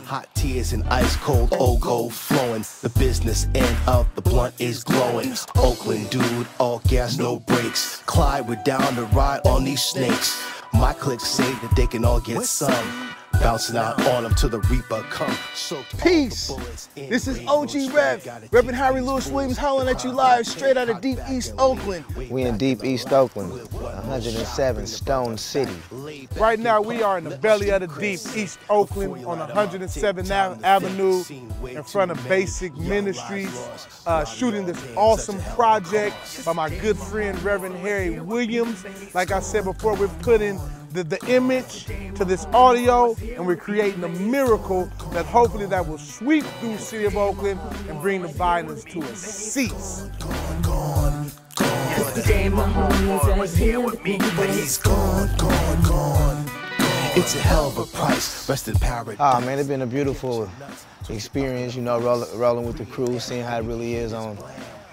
Hot tears and ice cold Ogo flowing. The business end of the blunt is glowing. Oakland dude, all gas, no brakes. Clyde, we're down to ride on these snakes. My clique say that they can all get some. Bouncing out on them till the Reaper come. Peace. This is OG Rev. Reverend Harry Lewis Williams hollering at you live straight out of deep East Oakland. We in deep East Oakland, 107 Stone City. Right now we are in the belly of the deep East Oakland on 107th Avenue in front of Basic Ministries, shooting this awesome project by my good friend Reverend Harry Williams. Like I said before, we're putting the image to this audio, and we're creating a miracle that hopefully that will sweep through the city of Oakland and bring the violence to a cease. Yesterday my homie was here with me, but he's gone. It's a hell of a price, rest in paradise. Oh man, it's been a beautiful experience, you know, rolling with the crew, seeing how it really is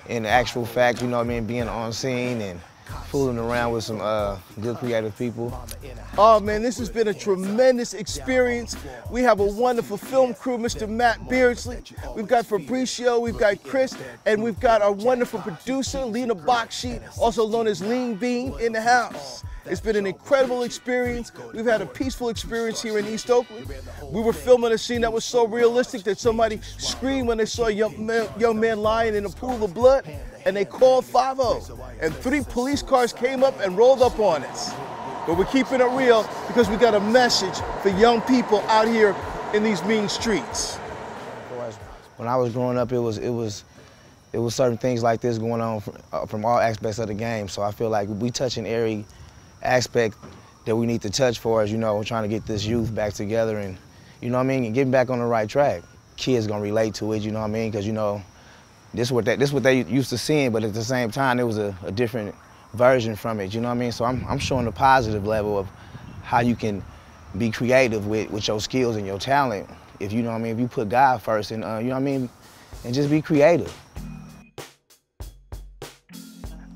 in actual fact, you know what I mean, being on scene and fooling around with some good creative people. Oh man, this has been a tremendous experience. We have a wonderful film crew, Mr. Matt Beardsley. We've got Fabricio, we've got Chris, and we've got our wonderful producer, Lena Bakshi, also known as Lean Bean, in the house. It's been an incredible experience. We've had a peaceful experience here in East Oakland. We were filming a scene that was so realistic that somebody screamed when they saw a young man lying in a pool of blood, and they called 5-0. And 3 police cars came up and rolled up on us. But we're keeping it real because we got a message for young people out here in these mean streets. When I was growing up, it was certain things like this going on from all aspects of the game. So I feel like we touching every aspect that we need to touch for us, you know, trying to get this youth back together and, you know what I mean, and getting back on the right track. Kids gonna relate to it, you know what I mean, because, you know, this is what they used to seeing, but at the same time, it was a different version from it, you know what I mean? So I'm showing the positive level of how you can be creative with your skills and your talent, if you know what I mean, if you put God first and, you know what I mean, and just be creative.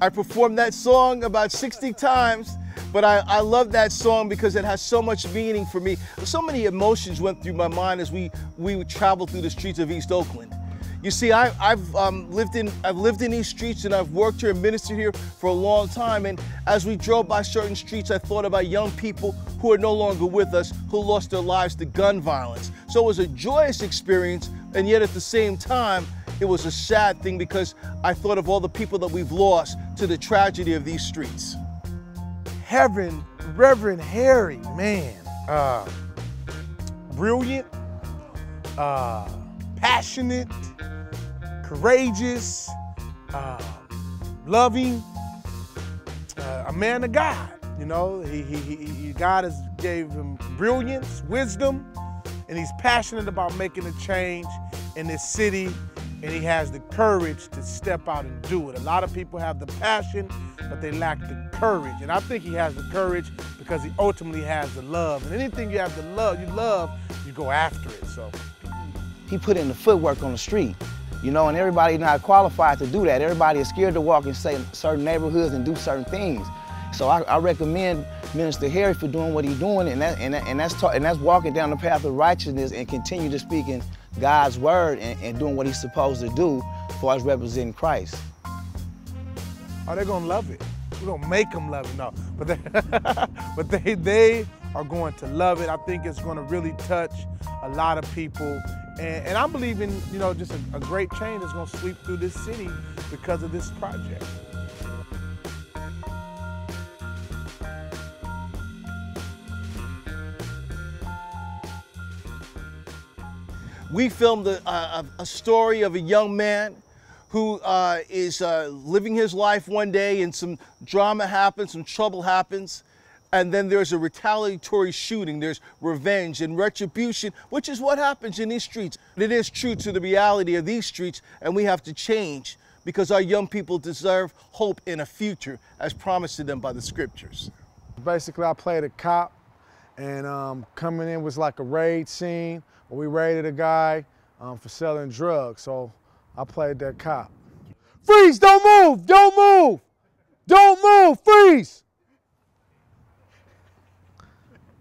I performed that song about 60 times, but I love that song because it has so much meaning for me. So many emotions went through my mind as we traveled through the streets of East Oakland. You see, I've lived in these streets and I've worked here and ministered here for a long time. And as we drove by certain streets, I thought about young people who are no longer with us, who lost their lives to gun violence. So it was a joyous experience, and yet at the same time, it was a sad thing because I thought of all the people that we've lost to the tragedy of these streets. Reverend Harry, man, brilliant, passionate, courageous, loving, a man of God. You know, God has gave him brilliance, wisdom, and he's passionate about making a change in this city, and he has the courage to step out and do it. A lot of people have the passion, but they lack the courage. And I think he has the courage because he ultimately has the love. And anything you have to love, you go after it, so. He put in the footwork on the street, you know, and everybody not qualified to do that. Everybody is scared to walk in certain neighborhoods and do certain things. So I recommend Minister Harry for doing what he's doing, and that's walking down the path of righteousness and continue to speak in God's word and doing what he's supposed to do for us representing Christ. Oh, they're gonna love it. We're gonna make them love it, no. But they are going to love it. I think it's gonna really touch a lot of people. And I'm believing, you know, just a great change is gonna sweep through this city because of this project. We filmed a story of a young man who is living his life one day, and some drama happens, some trouble happens, and then there's a retaliatory shooting. There's revenge and retribution, which is what happens in these streets. It is true to the reality of these streets, and we have to change because our young people deserve hope in a future as promised to them by the scriptures. Basically, I played a cop, and coming in was like a raid scene where we raided a guy for selling drugs, so I played that cop. Freeze, don't move, don't move, don't move, freeze.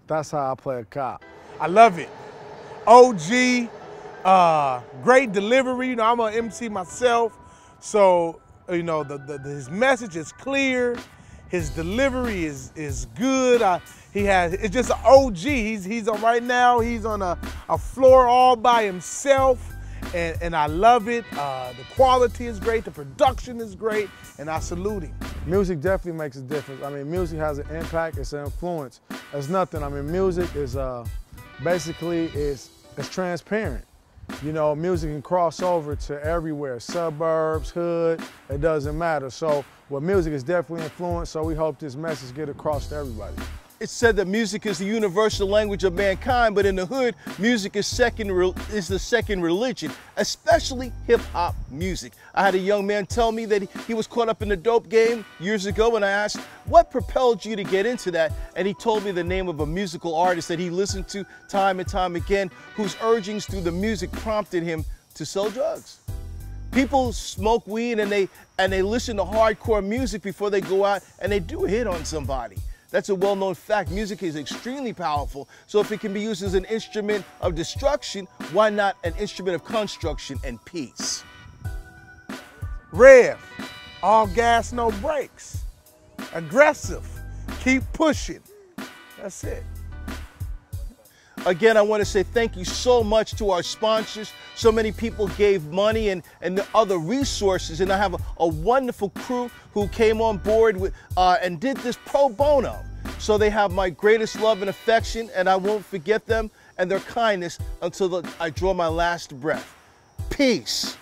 That's how I play a cop. I love it. OG, great delivery. You know, I'm an MC myself, so you know his message is clear, his delivery is good. It's just an OG. He's on right now. He's on a floor all by himself, and I love it. The quality is great, the production is great, and I salute him. Music definitely makes a difference. I mean, music has an impact, it's an influence. It's nothing. I mean, music is basically it's transparent. You know, music can cross over to everywhere, suburbs, hood, it doesn't matter. So, well, music is definitely influence, so we hope this message get across to everybody. It's said that music is the universal language of mankind, but in the hood, music is the second religion, especially hip-hop music. I had a young man tell me that he was caught up in the dope game years ago, and I asked, what propelled you to get into that? And he told me the name of a musical artist that he listened to time and time again, whose urgings through the music prompted him to sell drugs. People smoke weed and they listen to hardcore music before they go out and they do a hit on somebody. That's a well-known fact. Music is extremely powerful, so if it can be used as an instrument of destruction, why not an instrument of construction and peace? Rev, all gas, no brakes. Aggressive, keep pushing. That's it. Again, I want to say thank you so much to our sponsors. So many people gave money and the other resources, and I have a wonderful crew who came on board with, and did this pro bono. So they have my greatest love and affection, and I won't forget them and their kindness until I draw my last breath. Peace.